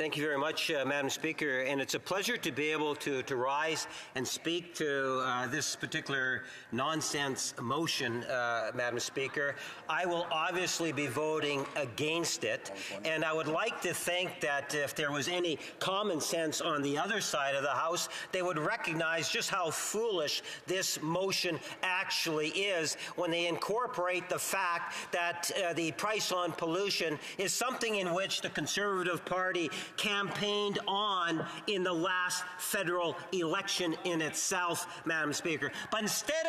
Thank you very much, Madam Speaker, and it's a pleasure to be able to rise and speak to this particular nonsense motion, Madam Speaker. I will obviously be voting against it, and I would like to think that if there was any common sense on the other side of the House, they would recognize just how foolish this motion actually is when they incorporate the fact that the price on pollution is something in which the Conservative Party campaigned on in the last federal election in itself, Madam Speaker. But instead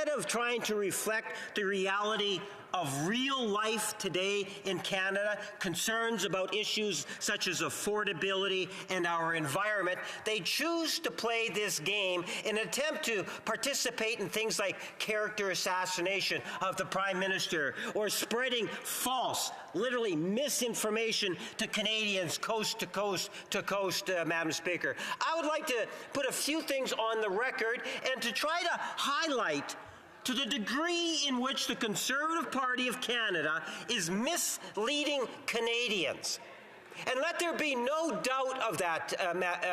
of trying to reflect the reality of real life today in Canada, concerns about issues such as affordability and our environment, they choose to play this game in an attempt to participate in things like character assassination of the Prime Minister or spreading false, literally misinformation to Canadians coast to coast to coast, Madam Speaker. I would like to put a few things on the record and to try to highlight to the degree in which the Conservative Party of Canada is misleading Canadians. And let there be no doubt of that,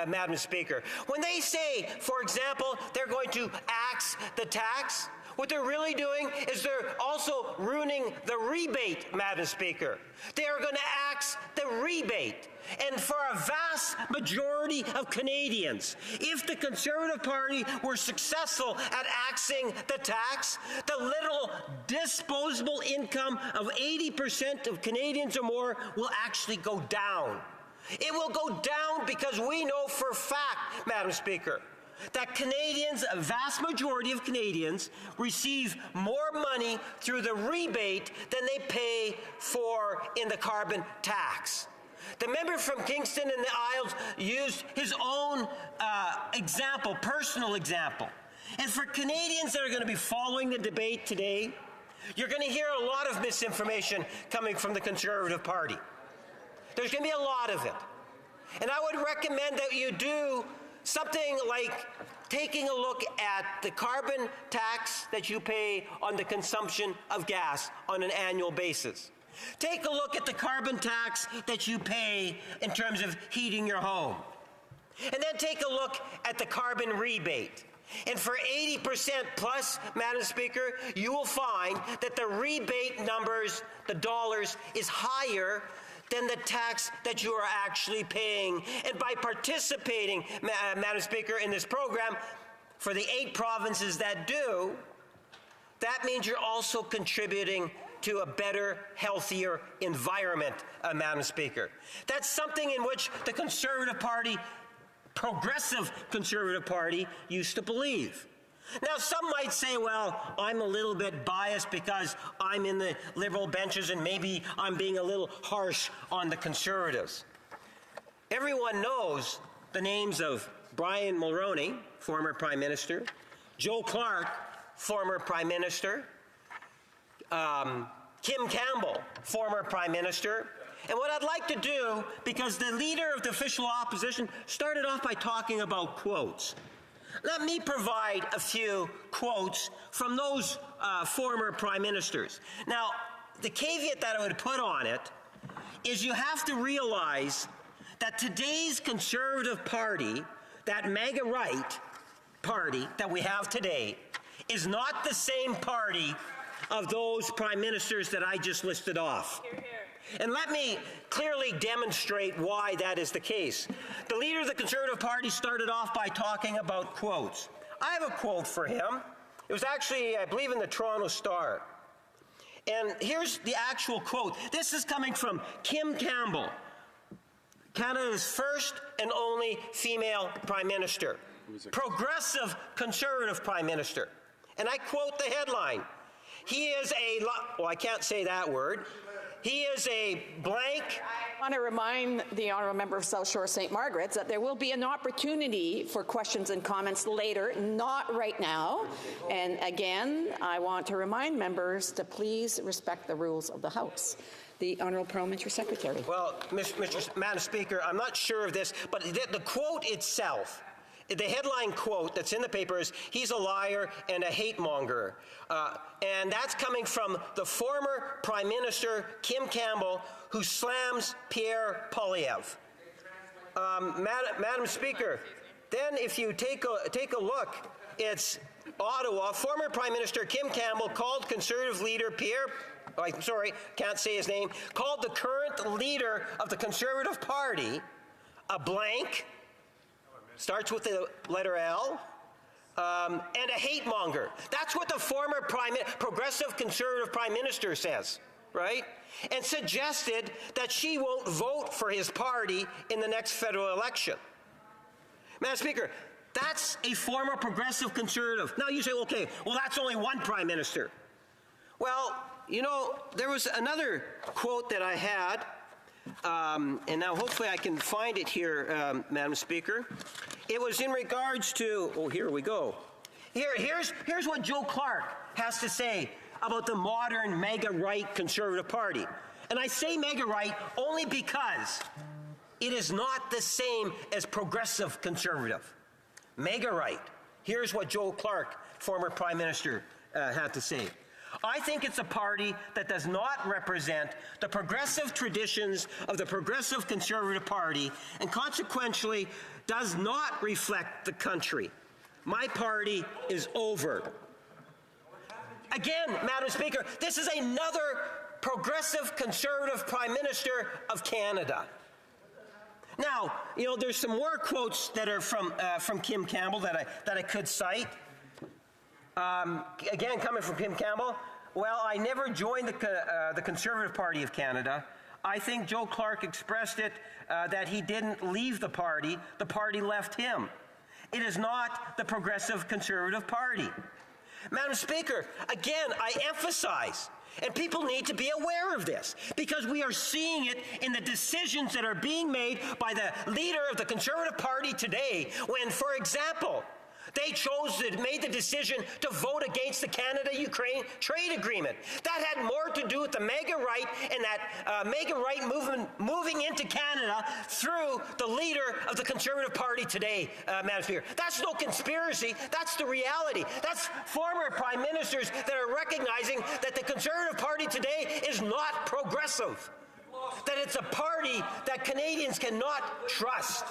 Madam Speaker. When they say, for example, they're going to axe the tax, what they're really doing is they're also ruining the rebate, Madam Speaker. They are going to axe the rebate. And for a vast majority of Canadians, if the Conservative Party were successful at axing the tax, the literal disposable income of 80% of Canadians or more will actually go down. It will go down because we know for a fact, Madam Speaker, that Canadians, a vast majority of Canadians, receive more money through the rebate than they pay for in the carbon tax. The member from Kingston and the Isles used his own example, personal example. And for Canadians that are going to be following the debate today, you're going to hear a lot of misinformation coming from the Conservative Party. There's going to be a lot of it. And I would recommend that you do something like taking a look at the carbon tax that you pay on the consumption of gas on an annual basis. Take a look at the carbon tax that you pay in terms of heating your home. And then take a look at the carbon rebate. And for 80% plus, Madam Speaker, you will find that the rebate numbers, the dollars, is higher than the tax that you are actually paying. And by participating, Madam Speaker, in this program, for the 8 provinces that do, that means you're also contributing to a better, healthier environment, Madam Speaker. That's something in which the Conservative Party, progressive Conservative Party, used to believe. Now, some might say, well, I'm a little bit biased because I'm in the Liberal benches and maybe I'm being a little harsh on the Conservatives. Everyone knows the names of Brian Mulroney, former Prime Minister, Joe Clark, former Prime Minister, Kim Campbell, former Prime Minister. And what I'd like to do, because the leader of the official opposition started off by talking about quotes, let me provide a few quotes from those former Prime Ministers. Now, the caveat that I would put on it is you have to realize that today's Conservative Party, that MAGA right party that we have today, is not the same party of those Prime Ministers that I just listed off. Hear, hear. And let me clearly demonstrate why that is the case. The leader of the Conservative Party started off by talking about quotes. I have a quote for him. It was actually, I believe, in the Toronto Star. And here's the actual quote. This is coming from Kim Campbell, Canada's first and only female Prime Minister, progressive Conservative Prime Minister. And I quote the headline. He is a, well, I can't say that word. He is a blank. I want to remind the honourable member of South Shore St. Margaret's that there will be an opportunity for questions and comments later, not right now. And again, I want to remind members to please respect the rules of the House. The Honourable Parliamentary Secretary. Well, Madam Speaker, I'm not sure of this, but the quote itself, the headline quote that's in the paper is, he's a liar and a hate monger. And that's coming from the former Prime Minister Kim Campbell, who slams Pierre Poilievre. Madam Speaker, then if you take a look, it's Ottawa. Former Prime Minister Kim Campbell called Conservative leader can't say his name, called the current leader of the Conservative Party a blank, starts with the letter L, and a hate monger. That's what the former progressive Conservative Prime Minister says, right? And suggested that she won't vote for his party in the next federal election. Madam Speaker, that's a former progressive Conservative. Now you say, okay, well, that's only one Prime Minister. Well, you know, there was another quote that I had, and now hopefully I can find it here, Madam Speaker. It was in regards to, oh, here we go. Here's what Joe Clark has to say about the modern mega-right Conservative Party. And I say mega-right only because it is not the same as progressive Conservative. Mega-right. Here's what Joe Clark, former Prime Minister, had to say. I think it's a party that does not represent the progressive traditions of the Progressive Conservative Party and consequently does not reflect the country. My party is over. Again, Madam Speaker, this is another Progressive Conservative Prime Minister of Canada. Now, you know, there's some more quotes that are from Kim Campbell that I could cite. Again, coming from Kim Campbell, well, I never joined the Conservative Party of Canada. I think Joe Clark expressed it that he didn't leave the party left him. It is not the Progressive Conservative Party. Madam Speaker, again, I emphasize, and people need to be aware of this, because we are seeing it in the decisions that are being made by the leader of the Conservative Party today when, for example, they made the decision to vote against the Canada-Ukraine trade agreement. That had more to do with the mega-right and that mega-right movement moving into Canada through the leader of the Conservative Party today, Madam Speaker. That's no conspiracy. That's the reality. That's former prime ministers that are recognizing that the Conservative Party today is not progressive, that it's a party that Canadians cannot trust.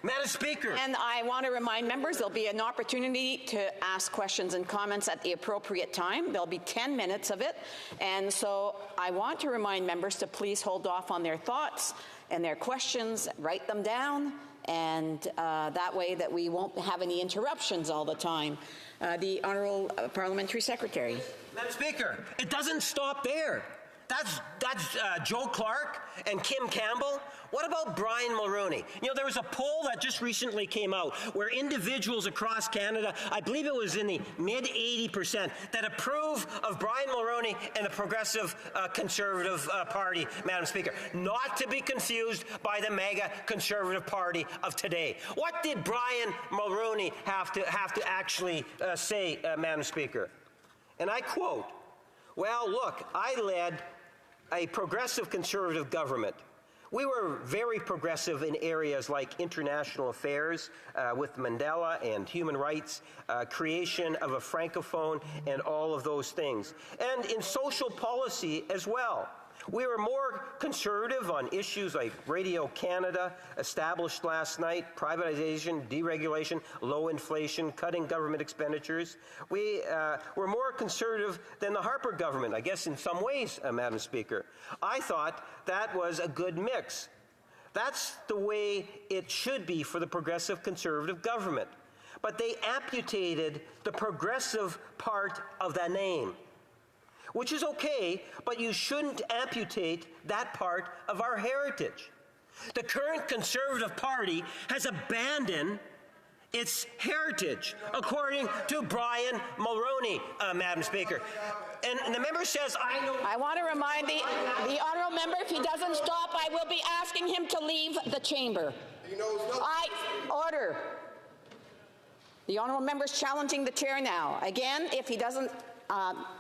Madam Speaker. And I want to remind members there'll be an opportunity to ask questions and comments at the appropriate time. There'll be 10 minutes of it. And so I want to remind members to please hold off on their thoughts and their questions, write them down, and that way that we won't have any interruptions all the time. The Honourable Parliamentary Secretary. Madam Speaker, it doesn't stop there. That's Joe Clark and Kim Campbell. What about Brian Mulroney? You know, there was a poll that just recently came out where individuals across Canada, I believe it was in the mid 80%, that approve of Brian Mulroney and the Progressive Conservative Party, Madam Speaker. Not to be confused by the mega Conservative Party of today. What did Brian Mulroney have to actually say, Madam Speaker? And I quote, well, look, I led a progressive Conservative government. We were very progressive in areas like international affairs with Mandela and human rights, creation of a francophone and all of those things, and in social policy as well. We were more conservative on issues like Radio Canada, established last night, privatization, deregulation, low inflation, cutting government expenditures. We were more conservative than the Harper government, I guess in some ways, Madam Speaker. I thought that was a good mix. That's the way it should be for the Progressive Conservative government. But they amputated the progressive part of the name, which is okay, but you shouldn't amputate that part of our heritage. The current Conservative Party has abandoned its heritage, according to Brian Mulroney, Madam Speaker. And the member says, I want to remind the honourable member, if he doesn't stop, I will be asking him to leave the chamber. Order. The honourable member is challenging the chair now. Again, if he doesn't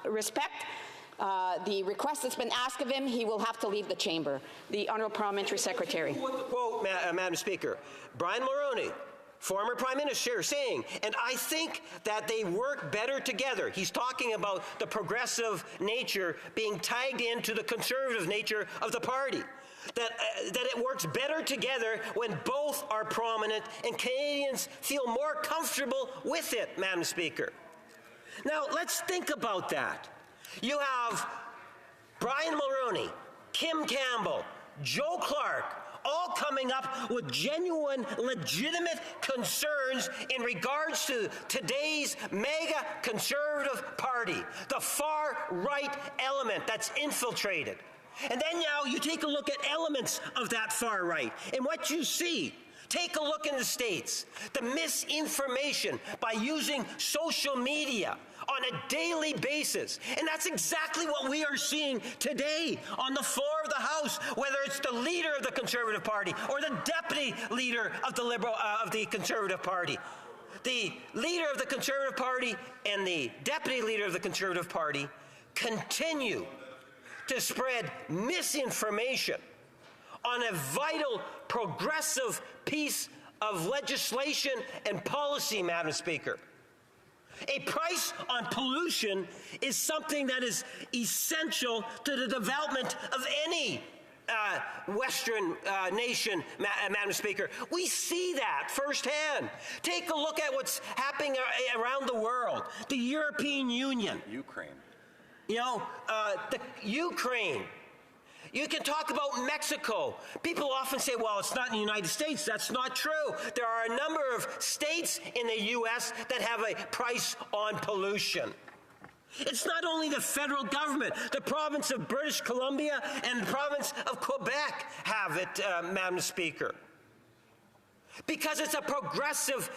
respect the request that's been asked of him, he will have to leave the chamber. The Honourable Parliamentary Secretary. Quote, Madam Speaker, Brian Mulroney, former Prime Minister, saying, and I think that they work better together. He's talking about the progressive nature being tagged into the conservative nature of the party. That it works better together when both are prominent and Canadians feel more comfortable with it, Madam Speaker. Now, let's think about that. You have Brian Mulroney, Kim Campbell, Joe Clark, all coming up with genuine, legitimate concerns in regards to today's mega conservative party, the far-right element that's infiltrated. And then now you take a look at elements of that far right, and what you see. Take a look in the States, the misinformation by using social media on a daily basis. And that's exactly what we are seeing today on the floor of the House, whether it's the leader of the Conservative Party or the deputy leader of the Conservative Party. The leader of the Conservative Party and the deputy leader of the Conservative Party continue to spread misinformation on a vital, progressive piece of legislation and policy, Madam Speaker. A price on pollution is something that is essential to the development of any Western nation, Madam Speaker. We see that firsthand. Take a look at what's happening around the world. The European Union. Ukraine. The Ukraine. You can talk about Mexico. People often say, well, it's not in the United States. That's not true. There are a number of states in the U.S. that have a price on pollution. It's not only the federal government. The province of British Columbia and the province of Quebec have it, Madam Speaker. Because it's a progressive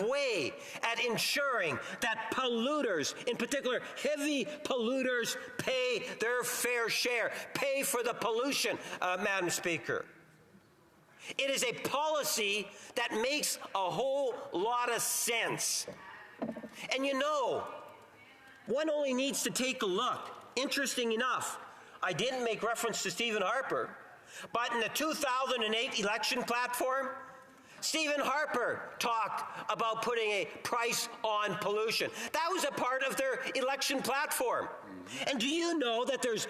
way at ensuring that polluters, in particular heavy polluters, pay their fair share, pay for the pollution, Madam Speaker. It is a policy that makes a whole lot of sense. And one only needs to take a look. Interesting enough, I didn't make reference to Stephen Harper, but in the 2008 election platform, Stephen Harper talked about putting a price on pollution. That was a part of their election platform. And do you know that there's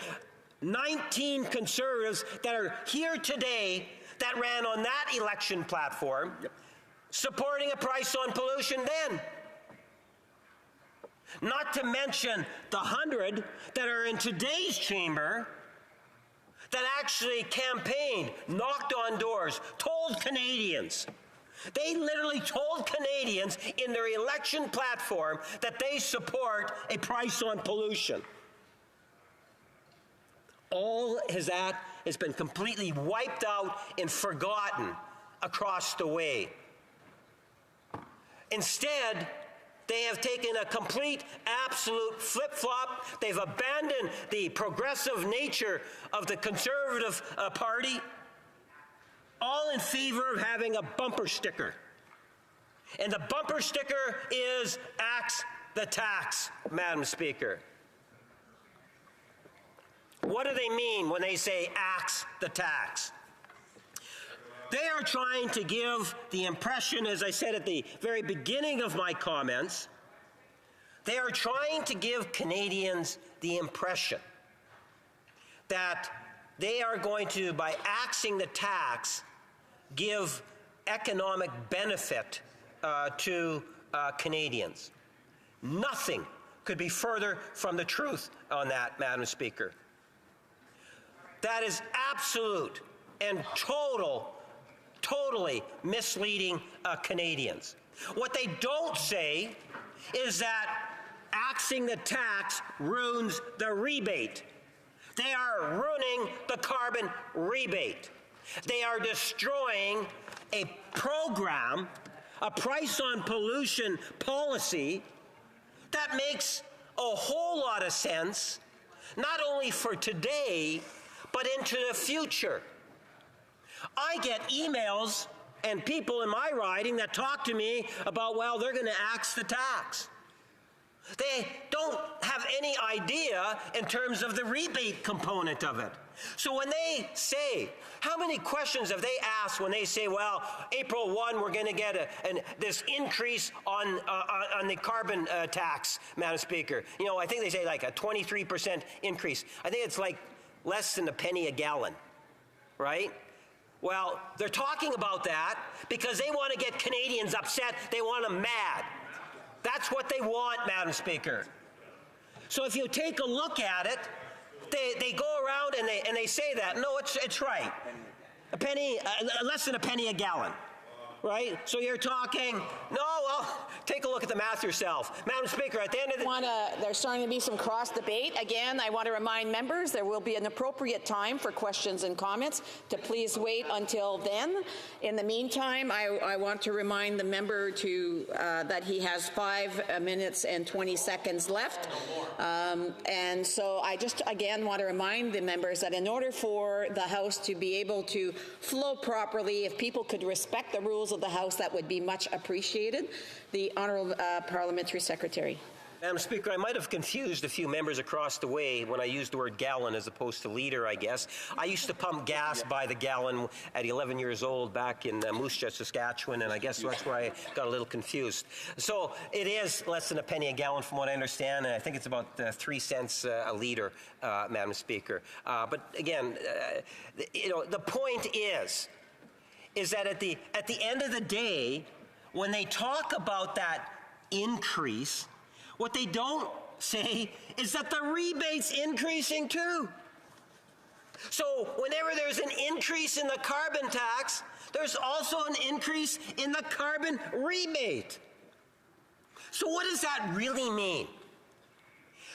19 Conservatives that are here today that ran on that election platform, supporting a price on pollution then? Not to mention the 100 that are in today's chamber that actually campaigned, knocked on doors, told Canadians. They literally told Canadians in their election platform that they support a price on pollution. All of that has been completely wiped out and forgotten across the way. Instead, they have taken a complete, absolute flip-flop. They've abandoned the progressive nature of the Conservative Party, all in favor of having a bumper sticker. And the bumper sticker is Axe the Tax, Madam Speaker. What do they mean when they say Axe the Tax? They are trying to give the impression, as I said at the very beginning of my comments, they are trying to give Canadians the impression that they are going to, by axing the tax, give economic benefit to Canadians. Nothing could be further from the truth on that, Madam Speaker. That is absolute and totally misleading Canadians. What they don't say is that axing the tax ruins the rebate. They are ruining the carbon rebate. They are destroying a program, a price on pollution policy that makes a whole lot of sense, not only for today, but into the future. I get emails and people in my riding that talk to me about, well, they're going to axe the tax. They don't have any idea in terms of the rebate component of it. So when they say How many questions have they asked when they say, well, April 1, we're going to get this increase on the carbon tax, Madam Speaker? You know, I think they say like a 23% increase. I think it's like less than a penny a gallon, right? Well, they're talking about that because they want to get Canadians upset. They want them mad. That's what they want, Madam Speaker. So if you take a look at it, they go around and they say that. No, it's right. A penny, less than a penny a gallon, right? So you're talking, no, well, take a look at the math yourself. Madam Speaker, at the end of the... There's starting to be some cross-debate. Again, I want to remind members there will be an appropriate time for questions and comments to please wait until then. In the meantime, I want to remind the member that he has 5 minutes and 20 seconds left. And so I just, again, want to remind the members that in order for the House to be able to flow properly, if people could respect the rules of the House, that would be much appreciated. The Honourable Parliamentary Secretary. Madam Speaker, I might have confused a few members across the way when I used the word gallon as opposed to liter, I guess. I used to pump gas by the gallon at 11 years old back in Moose Jaw, Saskatchewan, and I guess that's where I got a little confused. So it is less than a penny a gallon from what I understand, and I think it's about 3 cents a liter, Madam Speaker. But again, you know, the point is that at the end of the day, when they talk about that increase, what they don't say is that the rebate's increasing too. So whenever there's an increase in the carbon tax, there's also an increase in the carbon rebate. So what does that really mean?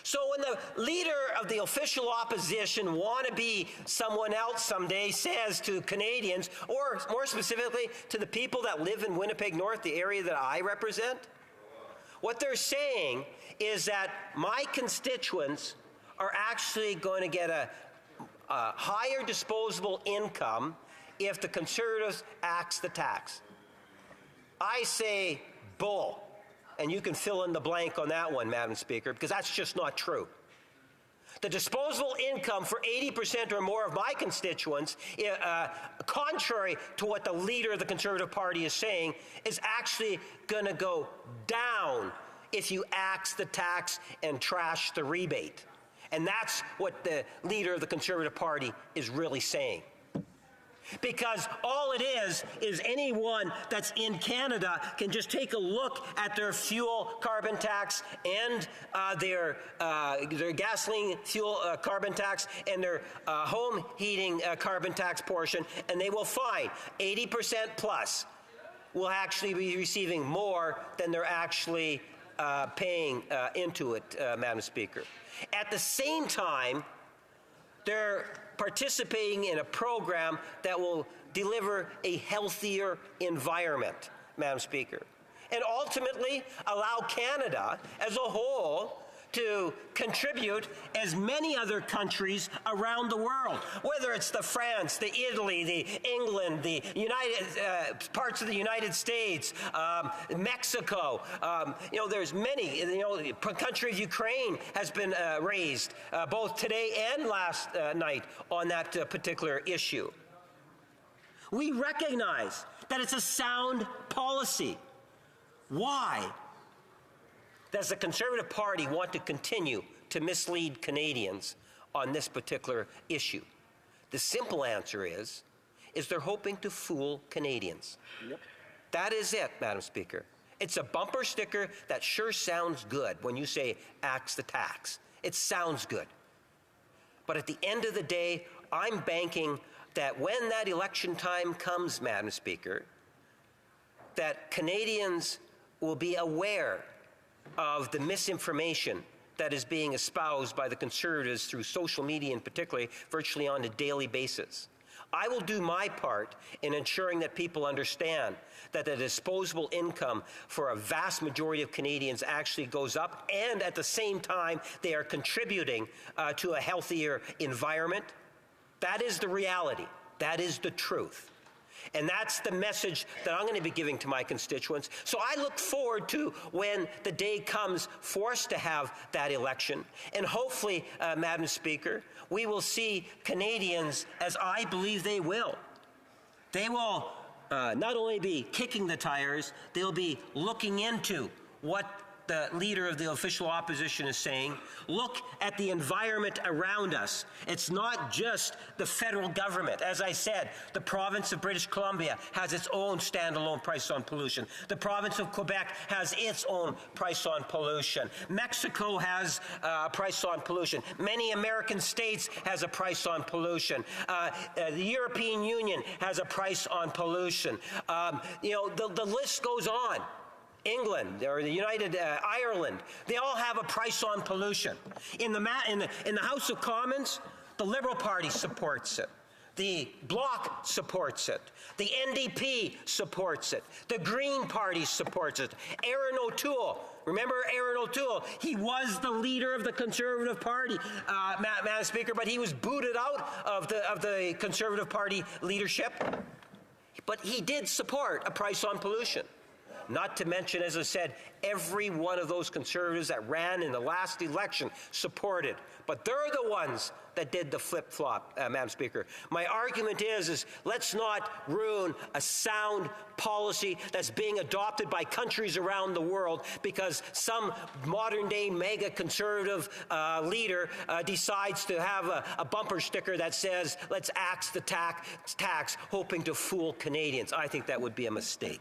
So when the leader of the official opposition, wannabe someone else someday, says to Canadians, or more specifically to the people that live in Winnipeg North, the area that I represent, what they're saying is that my constituents are actually going to get a higher disposable income if the Conservatives axe the tax. I say bull, and you can fill in the blank on that one, Madam Speaker, because that's just not true. The disposable income for 80% or more of my constituents, contrary to what the leader of the Conservative Party is saying, is actually going to go down if you axe the tax and trash the rebate. And that's what the leader of the Conservative Party is really saying. Because all it is anyone that's in Canada can just take a look at their fuel carbon tax and their gasoline fuel carbon tax and their home heating carbon tax portion, and they will find 80% plus will actually be receiving more than they're actually paying into it, Madam Speaker. At the same time, they're participating in a program that will deliver a healthier environment, Madam Speaker, and ultimately allow Canada as a whole to contribute as many other countries around the world, whether it's the France, the Italy, the England, the parts of the United States, Mexico. You know, there's many. You know, the country of Ukraine has been raised both today and last night on that particular issue. We recognize that it's a sound policy. Why does the Conservative Party want to continue to mislead Canadians on this particular issue? The simple answer is they're hoping to fool Canadians. Yep. That is it, Madam Speaker. It's a bumper sticker that sure sounds good when you say axe the tax. It sounds good. But at the end of the day, I'm banking that when that election time comes, Madam Speaker, that Canadians will be aware of the misinformation that is being espoused by the Conservatives through social media, and particularly virtually on a daily basis. I will do my part in ensuring that people understand that the disposable income for a vast majority of Canadians actually goes up, and at the same time they are contributing to a healthier environment. That is the reality. That is the truth. And that's the message that I'm going to be giving to my constituents. So I look forward to when the day comes for us to have that election. And hopefully, Madam Speaker, we will see Canadians, as I believe they will. They will not only be kicking the tires, they'll be looking into what the leader of the official opposition is saying. Look at the environment around us. It's not just the federal government. As I said, the province of British Columbia has its own standalone price on pollution. The province of Quebec has its own price on pollution. Mexico has a price on pollution. Many American states has a price on pollution. The European Union has a price on pollution. The list goes on. England or the United Ireland, they all have a price on pollution. In the House of Commons, the Liberal Party supports it. The Bloc supports it. The NDP supports it. The Green Party supports it. Aaron O'Toole, remember Aaron O'Toole? He was the leader of the Conservative Party, Madam Speaker, but he was booted out of the Conservative Party leadership. But he did support a price on pollution. Not to mention, as I said, every one of those Conservatives that ran in the last election supported. But they're the ones that did the flip-flop, Madam Speaker. My argument is let's not ruin a sound policy that's being adopted by countries around the world because some modern-day mega conservative leader decides to have a bumper sticker that says, let's axe the tax, hoping to fool Canadians. I think that would be a mistake.